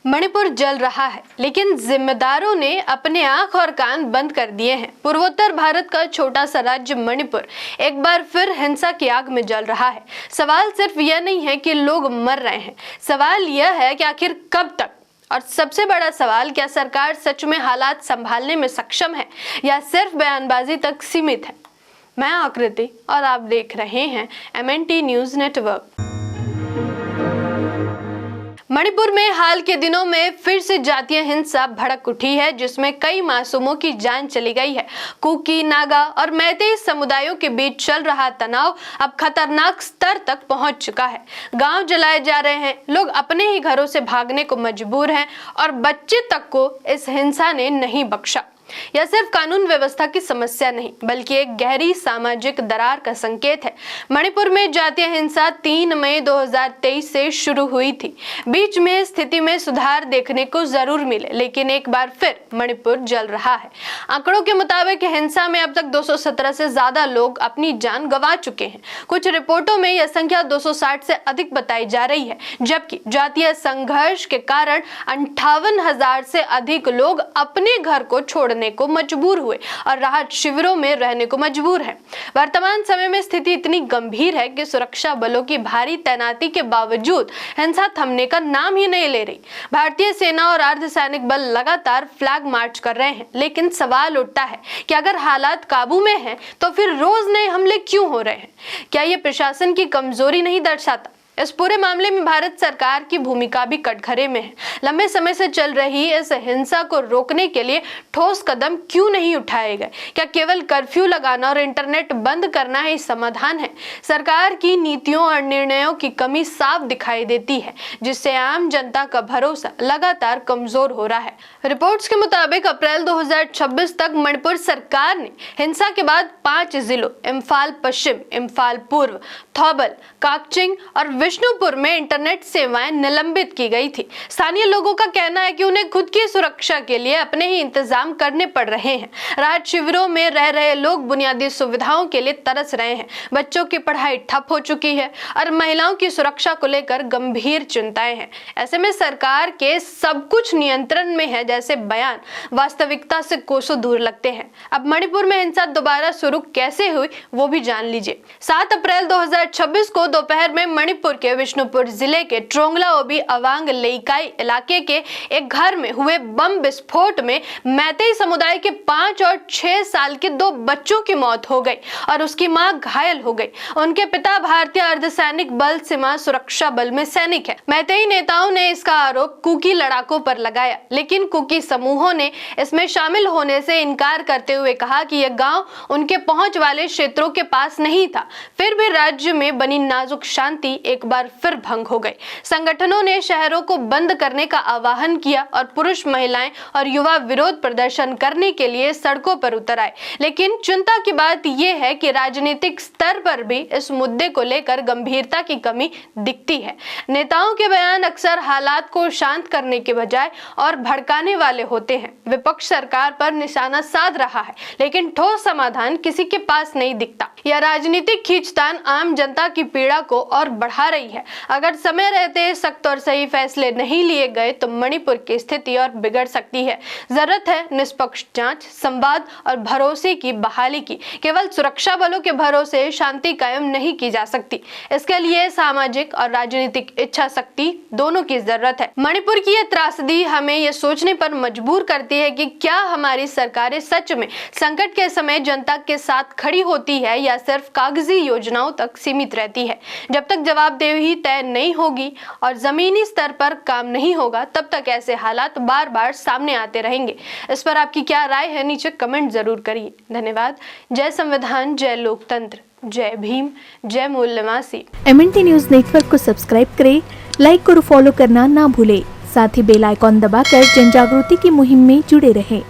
मणिपुर जल रहा है, लेकिन जिम्मेदारों ने अपने आंख और कान बंद कर दिए हैं। पूर्वोत्तर भारत का छोटा सा राज्य मणिपुर एक बार फिर हिंसा की आग में जल रहा है। सवाल सिर्फ यह नहीं है कि लोग मर रहे हैं, सवाल यह है कि आखिर कब तक। और सबसे बड़ा सवाल, क्या सरकार सच में हालात संभालने में सक्षम है या सिर्फ बयानबाजी तक सीमित है। मैं आकृति और आप देख रहे हैं MNT न्यूज नेटवर्क। मणिपुर में हाल के दिनों में फिर से जातीय हिंसा भड़क उठी है, जिसमें कई मासूमों की जान चली गई है। कुकी, नागा और मैतेई समुदायों के बीच चल रहा तनाव अब खतरनाक स्तर तक पहुंच चुका है। गांव जलाए जा रहे हैं, लोग अपने ही घरों से भागने को मजबूर हैं और बच्चे तक को इस हिंसा ने नहीं बख्शा। यह सिर्फ कानून व्यवस्था की समस्या नहीं, बल्कि एक गहरी सामाजिक दरार का संकेत है। मणिपुर में जातीय हिंसा 3 मई 2023 से शुरू हुई थी। बीच में स्थिति में सुधार देखने को जरूर मिले, लेकिन एक बार फिर मणिपुर जल रहा है। आंकड़ों के मुताबिक हिंसा में अब तक 217 से ज्यादा लोग अपनी जान गंवा चुके हैं। कुछ रिपोर्टों में यह संख्या 260 से अधिक बताई जा रही है, जबकि जातीय संघर्ष के कारण 58,000 से अधिक लोग अपने घर को छोड़ने को मजबूर हुए और राहत शिविरों में रहने को मजबूर हैं। वर्तमान समय में स्थिति इतनी गंभीर है कि सुरक्षा बलों की भारी तैनाती के बावजूद हिंसा थमने का नाम ही नहीं ले रही। भारतीय सेना और अर्धसैनिक बल लगातार फ्लैग मार्च कर रहे हैं, लेकिन सवाल उठता है कि अगर हालात काबू में हैं, तो फिर रोज नए हमले क्यों हो रहे हैं? क्या ये प्रशासन की कमजोरी नहीं दर्शाता? इस पूरे मामले में भारत सरकार की भूमिका भी कटघरे में है। लंबे समय से चल रही इस हिंसा को रोकने के लिए ठोस कदम क्यों नहीं उठाए गए? क्या केवल कर्फ्यू लगाना और इंटरनेट बंद करना ही समाधान है? सरकार की नीतियों और निर्णयों की कमी साफ दिखाई देती है, जिससे आम जनता का भरोसा लगातार कमजोर हो रहा है। रिपोर्ट्स के मुताबिक अप्रैल 2026 तक मणिपुर सरकार ने हिंसा के बाद 5 जिलों इम्फाल पश्चिम, इम्फाल पूर्व, थौबल, काकचिंग और विष्णुपुर में इंटरनेट सेवाएं निलंबित की गई थी। स्थानीय लोगों का कहना है कि उन्हें खुद की सुरक्षा के लिए अपने ही इंतजाम करने पड़ रहे हैं। राहत शिविरों में रह रहे लोग बुनियादी सुविधाओं के लिए तरस रहे हैं। बच्चों की पढ़ाई ठप हो चुकी है और महिलाओं की सुरक्षा को लेकर गंभीर चिंताएं हैं। ऐसे में सरकार के सब कुछ नियंत्रण में है जैसे बयान वास्तविकता से कोसों दूर लगते हैं। अब मणिपुर में हिंसा दोबारा शुरू कैसे हुई, वो भी जान लीजिए। 7 अप्रैल 2026 को दोपहर में मणिपुर के विष्णुपुर जिले के ट्रोंगला ओबी अवांग लेइकाई इलाके के एक घर में हुए बम विस्फोट में मैतेई समुदाय के 5 और 6 साल के 2 बच्चों की मौत हो गई और उसकी मां घायल हो गई। उनके पिता भारतीय अर्धसैनिक बल सीमा सुरक्षा बल में सैनिक है। मैतेई नेताओं ने इसका आरोप कुकी लड़ाकों पर लगाया, लेकिन कुकी समूहों ने इसमें शामिल होने से इनकार करते हुए कहा कि यह गांव उनके पहुंच वाले क्षेत्रों के पास नहीं था। फिर भी राज्य में बनी नाजुक शांति एक बार फिर भंग हो गई। संगठनों ने शहरों को बंद करने का आह्वान किया और पुरुष, महिलाएं और युवा विरोध प्रदर्शन करने के लिए सड़कों पर उतर आए। लेकिन चिंता की बात यह है कि राजनीतिक स्तर पर भी इस मुद्दे को लेकर गंभीरता की कमी दिखती है। नेताओं के बयान अक्सर हालात को शांत करने के बजाय और भड़काने वाले होते हैं। विपक्ष सरकार पर निशाना साध रहा है, लेकिन ठोस समाधान किसी के पास नहीं दिखता। यह राजनीतिक खींचतान आम जनता की पीड़ा को और बढ़ा रही है। अगर समय रहते सख्त और सही फैसले नहीं लिए गए तो मणिपुर की स्थिति और बिगड़ सकती है। जरूरत है निष्पक्ष जांच, संवाद और भरोसे की बहाली की। केवल सुरक्षा बलों के भरोसे शांति कायम नहीं की जा सकती। इसके लिए सामाजिक और राजनीतिक इच्छा शक्ति दोनों की जरूरत है। मणिपुर की यह त्रासदी हमें यह सोचने पर मजबूर करती है कि क्या हमारी सरकारें सच में संकट के समय जनता के साथ खड़ी होती है या सिर्फ कागजी योजनाओं तक सीमित रहती है। जब तक जवाबदेही तय नहीं होगी और जमीनी स्तर पर काम नहीं होगा, तब तक ऐसे हालात बार बार सामने आते रहेंगे। इस पर आपकी क्या राय है, नीचे कमेंट जरूर करिए। धन्यवाद। जय संविधान, जय लोकतंत्र, जय भीम, जय मूल्यवासी। MNT न्यूज नेटवर्क को सब्सक्राइब करें, लाइक और फॉलो करना ना भूले। साथ ही बेल आइकॉन दबाकर जन जागृति की मुहिम में जुड़े रहें।